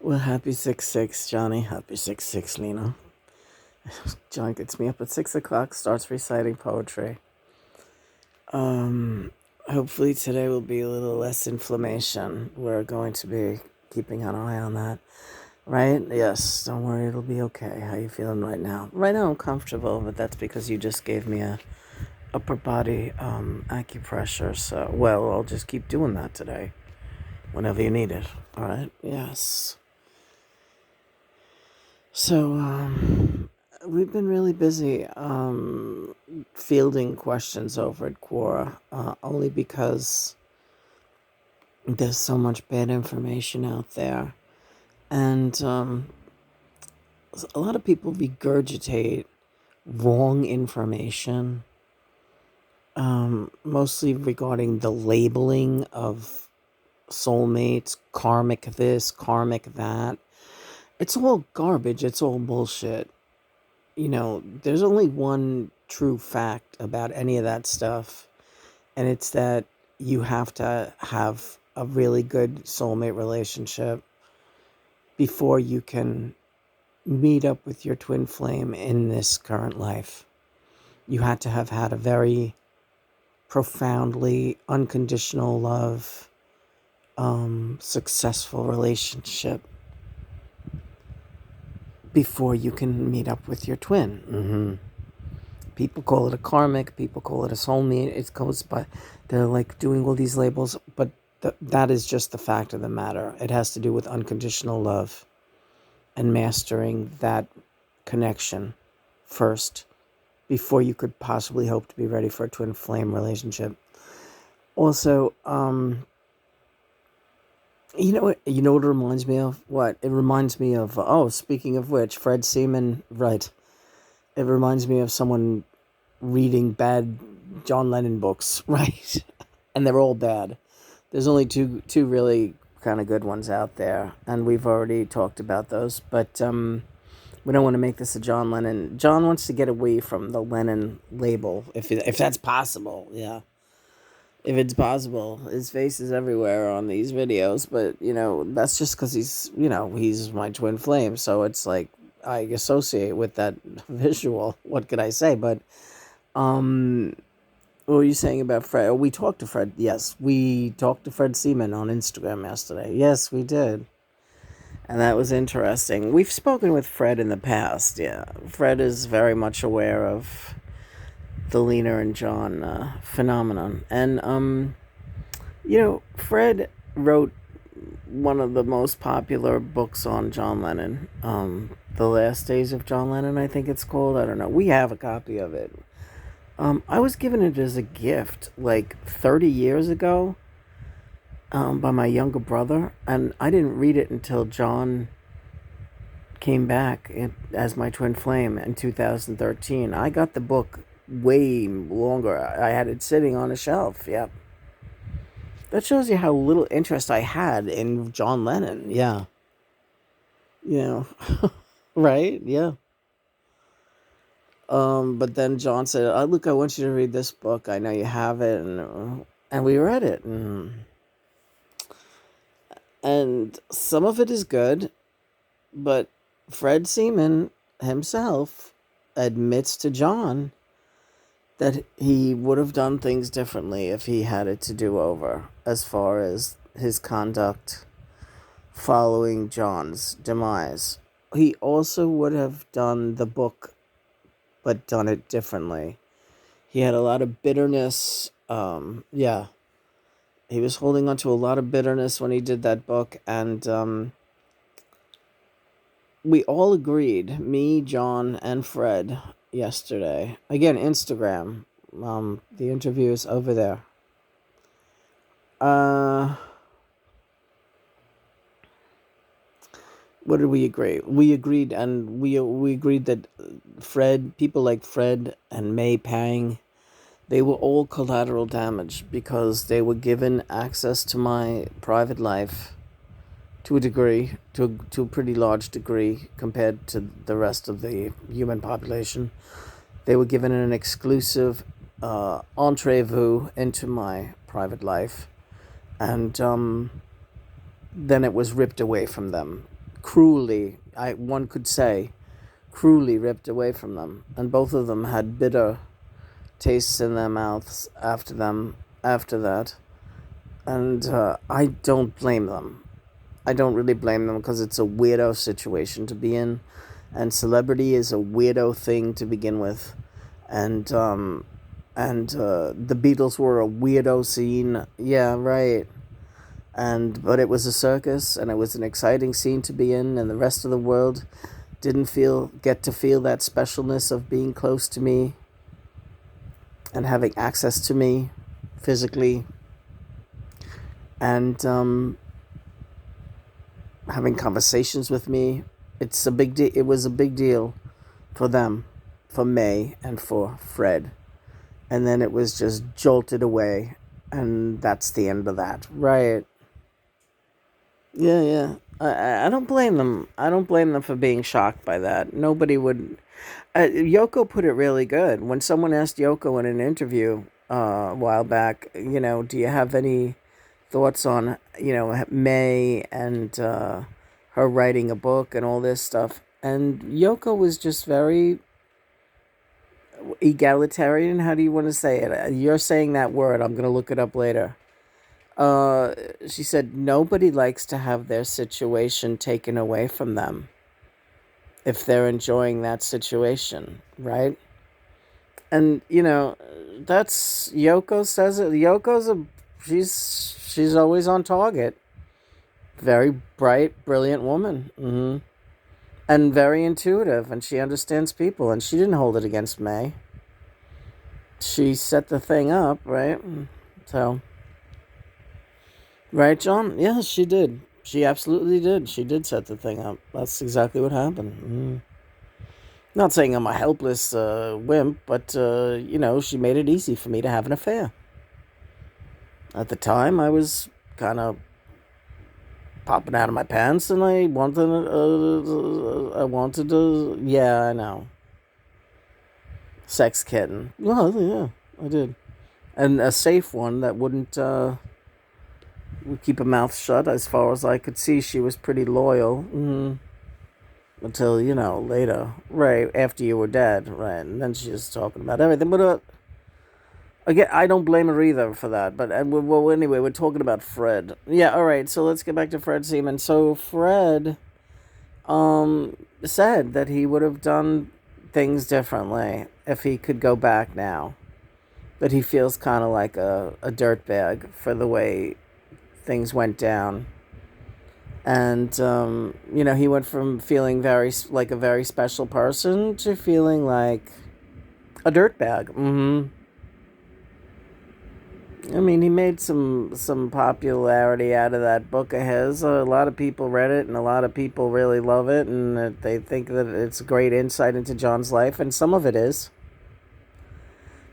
Well, happy 6-6, Johnny. Happy 6-6, Lena. John gets me up at 6 o'clock, starts reciting poetry. Hopefully today will be a little less inflammation. We're going to be keeping an eye on that. Right? Yes, don't worry, it'll be okay. How you feeling right now? Right now I'm comfortable, but that's because you just gave me a upper body acupressure. So, well, I'll just keep doing that today whenever you need it. All right? Yes. So, we've been really busy fielding questions over at Quora, only because there's so much bad information out there. And a lot of people regurgitate wrong information, mostly regarding the labeling of soulmates, karmic this, karmic that. It's all garbage. It's all bullshit. There's only one true fact about any of that stuff, and it's that you have to have a really good soulmate relationship before you can meet up with your twin flame in this current life. You had to have had a very profoundly unconditional love, successful relationship before you can meet up with your twin. People call it a karmic, people call it a soulmate. It goes by, they're like doing all these labels, but that is just the fact of the matter. It has to do with unconditional love and mastering that connection first before you could possibly hope to be ready for a twin flame relationship. Also, you know what it reminds me of? What? It reminds me of, speaking of which, Fred Seaman, right. It reminds me of someone reading bad John Lennon books, right? And they're all bad. There's only two really kind of good ones out there, and we've already talked about those, but we don't want to make this a John Lennon. John wants to get away from the Lennon label, if that's possible, yeah. If it's possible. His face is everywhere on these videos, but, that's just because he's my twin flame, so it's like, I associate with that visual. What could I say? But, what were you saying about Fred? Oh, we talked to Fred. Yes, we talked to Fred Seaman on Instagram yesterday. Yes, we did. And that was interesting. We've spoken with Fred in the past, yeah. Fred is very much aware of the Lena and John phenomenon. And, Fred wrote one of the most popular books on John Lennon, The Last Days of John Lennon, I think it's called. I don't know. We have a copy of it. I was given it as a gift like 30 years ago by my younger brother, and I didn't read it until John came back as my twin flame in 2013. I got the book way longer. I had it sitting on a shelf, yep. That shows you how little interest I had in John Lennon, yeah. Right, yeah. But then John said, look, I want you to read this book. I know you have it. And we read it. And some of it is good, but Fred Seaman himself admits to John that he would have done things differently if he had it to do over, as far as his conduct following John's demise. He also would have done the book, but done it differently. He had a lot of bitterness. Yeah. He was holding on to a lot of bitterness when he did that book. And we all agreed, me, John, and Fred, yesterday. Again, Instagram. The interview is over there. What did we agree? We agreed, and we agreed that people like Fred and May Pang, they were all collateral damage because they were given access to my private life to a degree, to a pretty large degree compared to the rest of the human population. They were given an exclusive entree-vu into my private life, and then it was ripped away from them cruelly, one could say, cruelly ripped away from them, and both of them had bitter tastes in their mouths after that, and I don't blame them. I don't really blame them because it's a weirdo situation to be in, and celebrity is a weirdo thing to begin with, and the Beatles were a weirdo scene. Yeah, right. But it was a circus, and it was an exciting scene to be in, and the rest of the world didn't get to feel that specialness of being close to me and having access to me physically, and having conversations with me. It's a big deal. It was a big deal for them, for May, and for Fred. And then it was just jolted away, and that's the end of that. Right. Yeah, yeah. I don't blame them. I don't blame them for being shocked by that. Nobody would. Yoko put it really good. When someone asked Yoko in an interview a while back, do you have any thoughts on, May and her writing a book and all this stuff? And Yoko was just very egalitarian. How do you want to say it? You're saying that word. I'm going to look it up later. She said nobody likes to have their situation taken away from them if they're enjoying that situation, right? And that's Yoko says it. She's always on target. Very bright, brilliant woman, and very intuitive, and she understands people, and she didn't hold it against May. She set the thing up, right? So. Right, John? Yes, she did. She absolutely did. She did set the thing up. That's exactly what happened. Not saying I'm a helpless wimp, but, she made it easy for me to have an affair. At the time, I was kind of popping out of my pants, and I wanted to, yeah, I know. Sex kitten. Well, yeah, I did. And a safe one that wouldn't, would keep her mouth shut. As far as I could see, she was pretty loyal. Until, later. Right, after you were dead. Right, and then she was talking about everything. But, again, I don't blame her either for that. But, anyway, we're talking about Fred. Yeah, all right, so let's get back to Fred Seaman. So, Fred, said that he would have done things differently if he could go back now. But he feels kind of like a dirtbag for the way things went down. And, he went from feeling like a very special person to feeling like a dirtbag. I mean, he made some popularity out of that book of his. A lot of people read it, and a lot of people really love it, and they think that it's a great insight into John's life, and some of it is.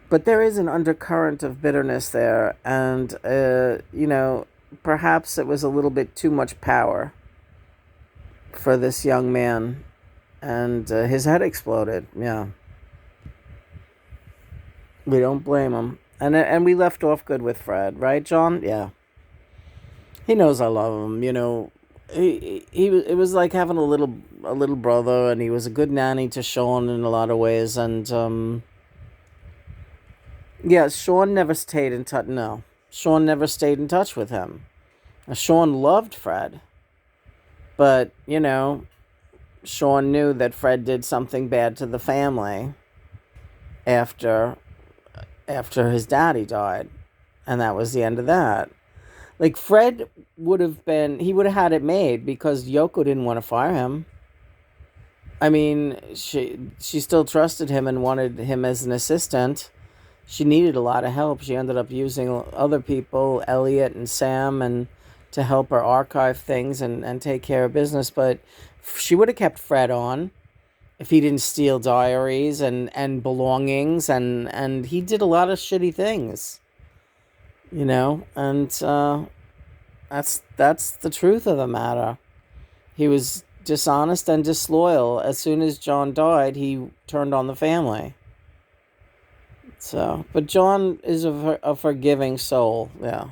But there is an undercurrent of bitterness there, and, perhaps it was a little bit too much power for this young man, and his head exploded. Yeah. We don't blame him. And we left off good with Fred, right, John? Yeah. He knows I love him, it was like having a little brother, and he was a good nanny to Sean in a lot of ways, and yeah, Sean never stayed in touch. No. Sean never stayed in touch with him. Now, Sean loved Fred, but, Sean knew that Fred did something bad to the family after his daddy died, and that was the end of that. Like, Fred he would have had it made because Yoko didn't want to fire him. I mean, she still trusted him and wanted him as an assistant. She needed a lot of help. She ended up using other people, Elliot and Sam, and to help her archive things and take care of business. But she would have kept Fred on if he didn't steal diaries and belongings, and he did a lot of shitty things, and that's the truth of the matter. He was dishonest and disloyal. As soon as John died, he turned on the family. So, but John is a forgiving soul. Yeah.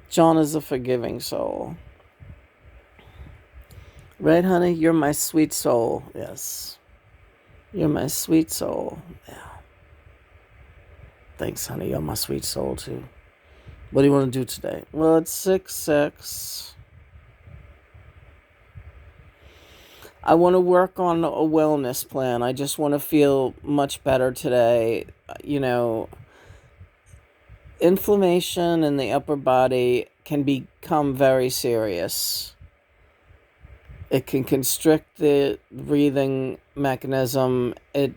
John is a forgiving soul. Right, honey? You're my sweet soul. Yes. You're my sweet soul. Yeah. Thanks, honey. You're my sweet soul, too. What do you want to do today? Well, it's 6-6. I want to work on a wellness plan. I just want to feel much better today. You know, inflammation in the upper body can become very serious. It can constrict the breathing mechanism. It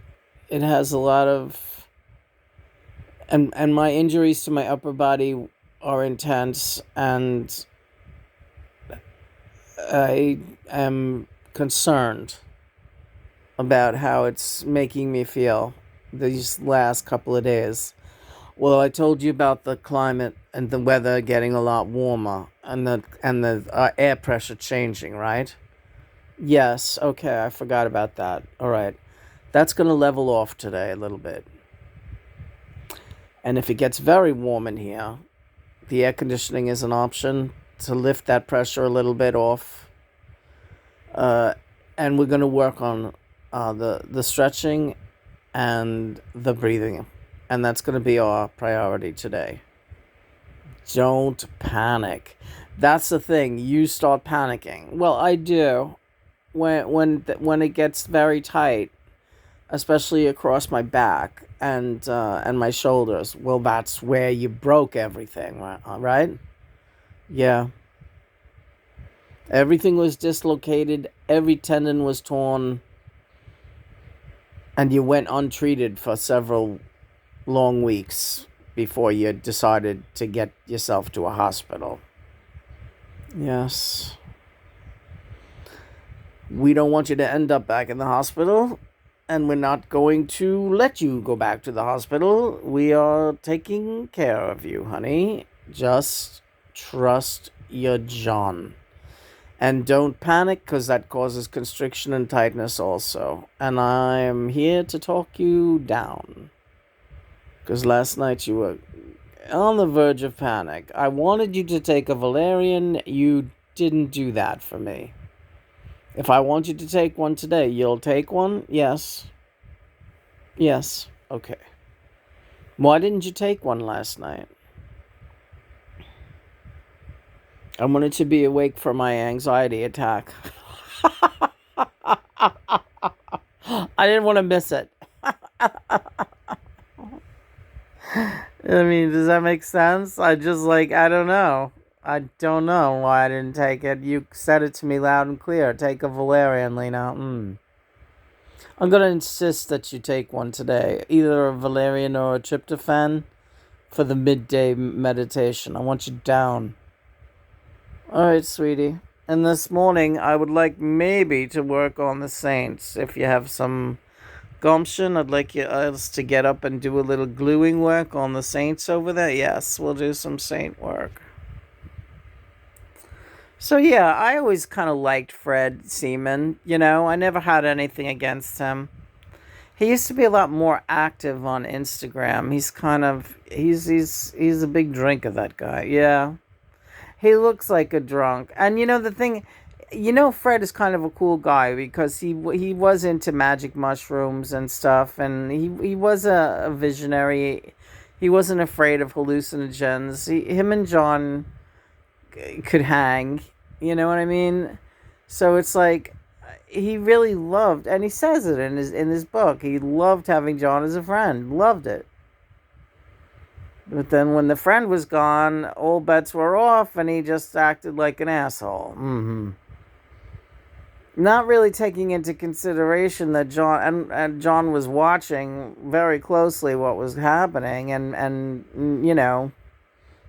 has a lot of, and my injuries to my upper body are intense, and I am concerned about how it's making me feel these last couple of days. Well, I told you about the climate and the weather getting a lot warmer, and the air pressure changing, right? Yes, okay, I forgot about that. All right. That's going to level off today a little bit. And if it gets very warm in here, the air conditioning is an option to lift that pressure a little bit off. And we're going to work on the stretching and the breathing. And that's going to be our priority today. Don't panic. That's the thing. You start panicking. Well, I do. When it gets very tight, especially across my back and my shoulders. Well, that's where you broke everything, right? Yeah. Everything was dislocated. Every tendon was torn. And you went untreated for several long weeks before you decided to get yourself to a hospital. Yes. We don't want you to end up back in the hospital, and we're not going to let you go back to the hospital. We are taking care of you, honey. Just trust your John. And don't panic, because that causes constriction and tightness also. And I'm here to talk you down. Because last night you were on the verge of panic. I wanted you to take a valerian. You didn't do that for me. If I want you to take one today, you'll take one? Yes. Yes. Okay. Why didn't you take one last night? I wanted to be awake for my anxiety attack. I didn't want to miss it. I mean, does that make sense? I don't know. I don't know why I didn't take it. You said it to me loud and clear. Take a valerian, Lena. I'm going to insist that you take one today. Either a valerian or a tryptophan for the midday meditation. I want you down. All right, sweetie. And this morning, I would like maybe to work on the saints. If you have some gumption, I'd like us to get up and do a little gluing work on the saints over there. Yes, we'll do some saint work. So yeah, I always kind of liked Fred Seaman. You know, I never had anything against him. He used to be a lot more active on Instagram. He's a big drinker, that guy. Yeah. He looks like a drunk. And you know the thing, Fred is kind of a cool guy because he was into magic mushrooms and stuff, and he was a visionary. He wasn't afraid of hallucinogens. Him and John could hang, you know what I mean? So it's like he really loved, and he says it in his book. He loved having John as a friend. Loved it. But then when the friend was gone, all bets were off, and he just acted like an asshole. Not really taking into consideration that John was watching very closely what was happening, and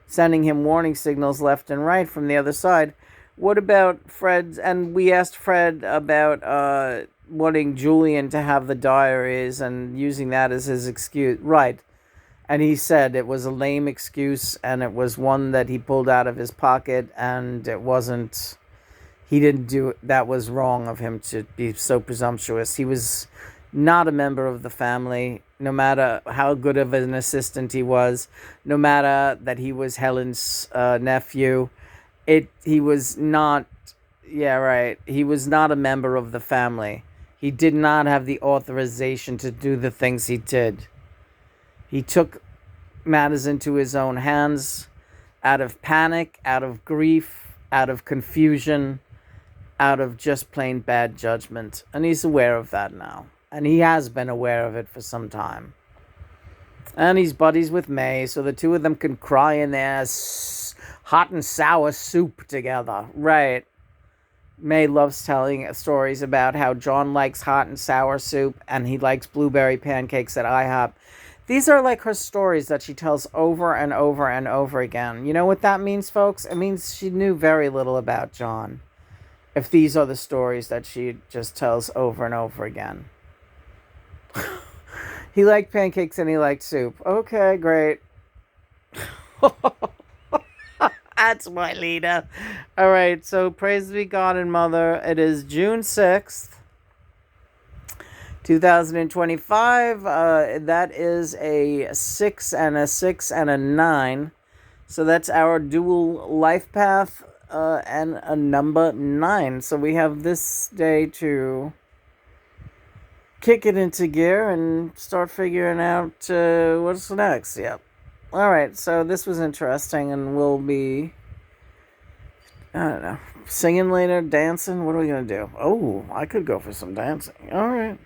sending him warning signals left and right from the other side. What about Fred's? And we asked Fred about wanting Julian to have the diaries and using that as his excuse. Right. And he said it was a lame excuse, and it was one that he pulled out of his pocket, and it wasn't, he didn't do it. That was wrong of him to be so presumptuous. He was not a member of the family, no matter how good of an assistant he was, no matter that he was Helen's nephew. He was not Yeah, right. He was not a member of the family. He did not have the authorization to do the things he did. He took matters into his own hands out of panic, out of grief, out of confusion, out of just plain bad judgment. And he's aware of that now. And he has been aware of it for some time. And he's buddies with May, so the two of them can cry in their hot and sour soup together. Right. May loves telling stories about how John likes hot and sour soup and he likes blueberry pancakes at IHOP. These are like her stories that she tells over and over and over again. You know what that means, folks? It means she knew very little about John. If these are the stories that she just tells over and over again. He liked pancakes and he liked soup. Okay, great. That's my leader. All right, so praise be God and Mother. It is June 6th, 2025. That is a 6 and a 6 and a 9. So that's our dual life path and a number 9. So we have this day to kick it into gear and start figuring out what's next. Yep. All right, so this was interesting, and we'll be, I don't know, singing later, dancing. What are we going to do? Oh, I could go for some dancing. All right.